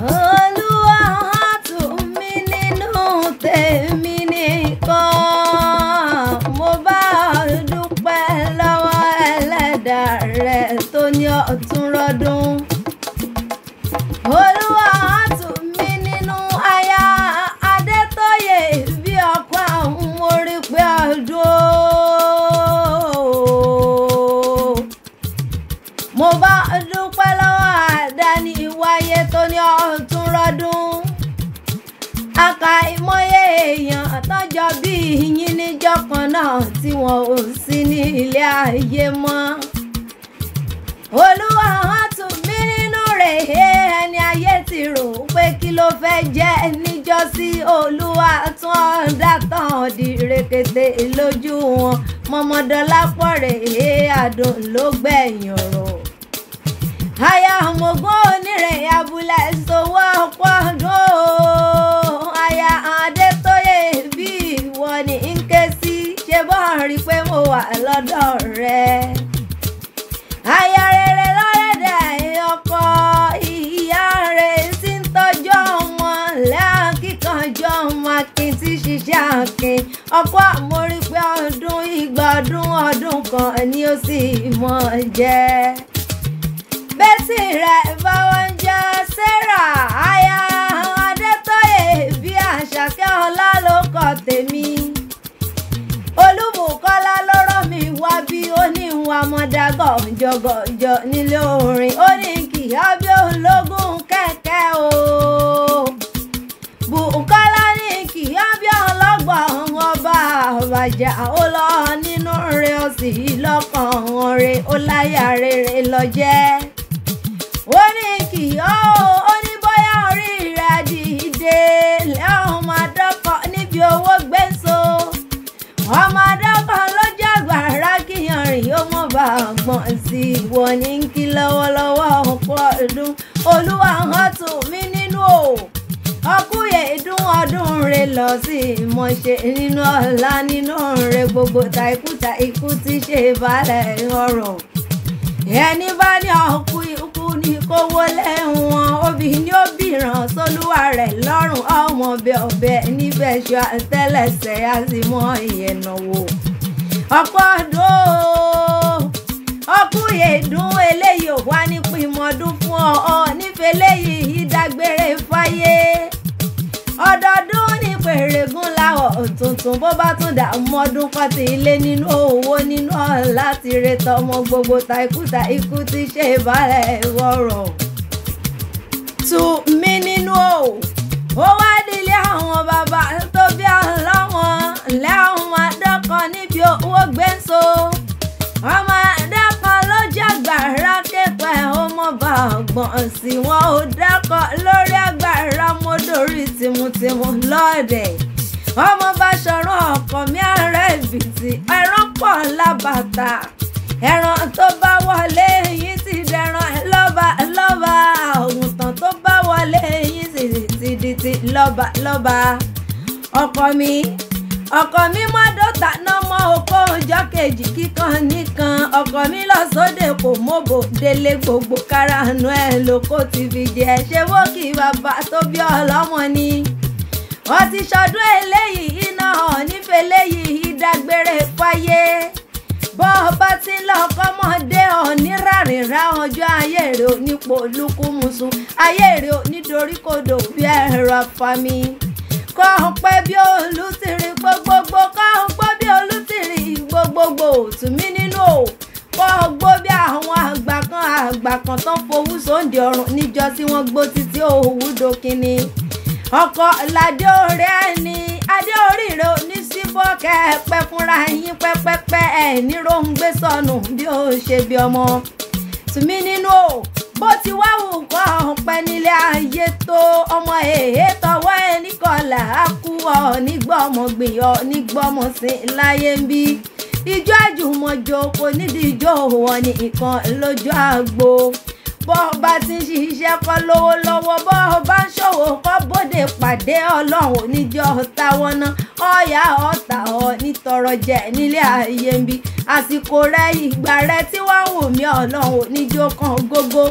Oluwatumininu tèmi nìkan, mo bá dúpẹ́ lọ́wọ́ ẹlẹ́dàá rẹ̀ tó ní ọ̀tún rọ́dún. Oluwatumininu aya Adetoyebi ọkọ àwọn orí pé ọdún. Mo bá dúpẹ́ lọ́wọ́ àdáni wáyé tó ní ọ̀tún rọ́dún. Àkàìmọye èèyàn tọ́jọ́ bí yín níjọ́ kan náà tí wọn ò sí ní ilé ayé mọ́. Oluwatumininu rèé ẹni ayé ti rò pé kí ló fẹ́ jẹ́ níjọ́sí Olúwa tún ọ̀dà tán di rekete lójú wọn. Mọ̀mọ́dọ́lápọ̀ rèé àdùn ló gbẹ̀yìn ọ̀rọ̀. Aya ọmọgún onírè abúlé sowó ọ̀pọ̀ ọdún. Aya Adetoyebi ìwọ ni ń ké sí, ṣe bọ́ rí pé mo wà lọ́dọ̀ rẹ̀. Aya rere lọ́rẹ̀dẹ̀ ọkọ ìyá rẹ̀ tí ń tọ́jú ọmọ lẹ́àkíkanjọ́ ọmọ akin tí ṣiṣẹ́ akin. Ọkọ àmórí pé ọdún igba ọdún kan ni ó sì mọ̀ jẹ́. Bẹ́sì rẹ̀ bá wọn jẹ́ Sarah aya Adetoyebi Àṣàkẹ́ ọlá ló kọ tèmi. Oluwabukola ló rán mi wá bí ó ní ìwà mọ́dàgọ̀ jọgọjọ nílé orin. Ó ní kì í bí ológun kẹ̀kẹ́ o. Bukola ní kì í bí ọlọ́gbọ̀n ọba àbàjá. Ó lọ nínú rẹ̀ ó sì lọ́kàn rẹ̀, ó láyà rere lọ jẹ́. Ó ní kì í ó ní bóyá orí rẹ̀ dìde lẹ́hùn máa dọ́kọ̀ níbi owó gbèsò. Ọmọ adọ́kọ̀ ló jàgbára kíyan rìn ó mọ̀ bá gbọ̀n sí ìwọ ní kí lọ́wọ́lọ́wọ́ ọ̀pọ̀ ọdún. Oluwatumininu o ọkùyè dún ọdún rẹ̀ lọ sí ìmọ̀ṣẹ́ nínú ọ̀la nínú rẹ̀ gbogbo ta ikú ti ṣe balẹ̀ ọ̀rọ̀. Ẹni bá ní ọkù ikú ní kó wọlé wọn, obì ní ó bìràn sólúwà rẹ̀ lọ́rùn. Ọmọ ọbẹ̀ níbẹ̀ ṣọ àtẹ́lẹsẹ̀ á sì mọ ìyẹ̀nàwó. Ọ̀pọ̀ ọdún ọkùyè dún eléyìí ò wá ní pímọdún fún ọ nífẹ̀ẹ́ eléyìí ìdágbére fáyé. Ọdọọdún ní pèrègùn láwọ̀ tuntun bó bá tún dà mọ́dún kan ti ilé nínú owó nínú ọ̀la ti retọ́ ọmọ gbogbo ta ikú ti ṣe ìbálẹ̀ wọ̀rọ̀. Tumininu o ó wá nílé àwọn bàbá tó bí ọlọ́wọ́n lẹ́hùn adọ́kan níbi owó gbèsò. Ọmọ adọ́kan ló jàgbára képẹ́ ó mọ̀ bá gbọ̀n sí wọn ò dákọ̀ lórí agbára mọ́dórí tìmùtìmù lọ́ọ̀dẹ̀. Ọmọ bá ṣọ̀rọ̀ ọkọ̀ mi ààrẹ ìbìtì ẹran pọ̀ lábàtà. Ẹran tó bá wọlé yín ti dẹran lọ́ba àgùntàn tó bá wọlé yín sì ti di ti lọ́ba. Ọkọ mi mọ́dọ́ta náà mọ́ okó ọjọ́ kejì kíkan nìkan. Ọkọ mi lọ sóde kò mọ́bò délé gbogbo karahanu ẹ̀ lóko ti fi jẹ. Ṣé wó kí bàbá tó bí ọlọ́mọ ni? Wọ́n ti ṣọdún eléyìí iná hàn nífẹ̀ẹ́ eléyìí ìdágbére fáyé. Bọ́ ọba tí ń lọ kọ́mọdé ọ̀ní rárìnrá ọjọ́ ayé rẹ̀ onípo olúkúmuṣu. Ayé rẹ̀ onídoríkodò bí ẹ̀rọ afami. Kọ́ pẹ́ bí olùtìrì gbogbogbò kọ́ pẹ́ bí olùtìrì gbogbogbò. Tumininu o kọ́ gbó bí àwọn àgbà kan tán fowú sóúnjẹ ọ̀run níjọ́ tí wọ́n gbó títí òwú dókínní. Ọkọ ládé orí ẹni adé orí rẹ̀ oníṣíbọ̀ kẹ́ẹ̀pẹ́ fúnra yín pẹ́pẹ́pẹ́ ẹ̀ ní róńgbé sọnù bí ó ṣe bí ọmọ. Tumininu o bó ti wá wù kọ́ ọ̀pẹ́ nílé ayé tó ọmọ èhé tọwọ́ ẹni kọlà á kú ọ nígbọ́mọ gbìn ọ nígbọ́mọ sí láyé ń bí. Ijó àjùmọ̀jò kò nídìí ijó wọn ní nǹkan lójú àgbo. Bọ́ ọba ti ń ṣiṣẹ́ kọ́ lówó lọ́wọ́ bọ́ ọba ń ṣòwò kọ́ bóde pàdé Ọlọ́run níjọ́ táwọn náà ọ̀yà ọ̀tà ọ̀ nítọrọ jẹ nílé ayé ń bí. Àsìkò rẹ̀ ìgbà rẹ̀ tí wọ́n wù mí Ọlọ́run níjó kan gógó.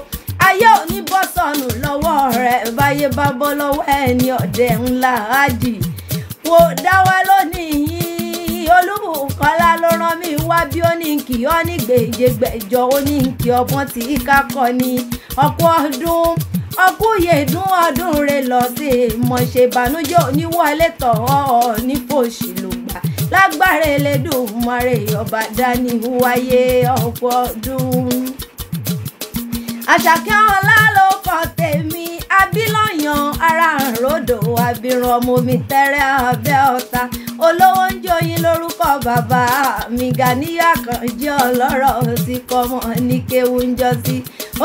Ayé ò ní bọ́ sọnù lọ́wọ́ rẹ̀ bá báyé bá bọ́ lọ́wọ́ ẹni ọ̀dẹ̀ ńlá ájì wò dáwà lónìí Olúbùkọ́lá ló rán mi wá bí ó ní kí ọ ní gbèjègbèjọ ó ní kí ọgbọ́n tí kákọ́ ni ọ̀pọ̀ ọdún ọkùyèdún ọdún rẹ̀ lọ sí mọ̀ṣẹ́ ìbànújẹ́ oníwọlé tọ̀ ọ́ ní fòṣì ló gbà lágbára Elédùmarè ọba dání wáyé ọ̀pọ̀ ọdún. Àṣàkẹ́ ọlá ló kọ tèmi abilọ́yàn ara àròdò abiran ọmọ mi tẹ́rẹ́ Abẹ́òkúta olówó ń joyin lórúkọ bàbá mi Gàníyà kan jẹ́ ọlọ́rọ̀ sí kọ́mọ ní kéwú ń jọ sí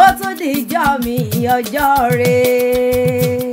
ó tún dìjọ́ mi ọjọ́ rẹ̀.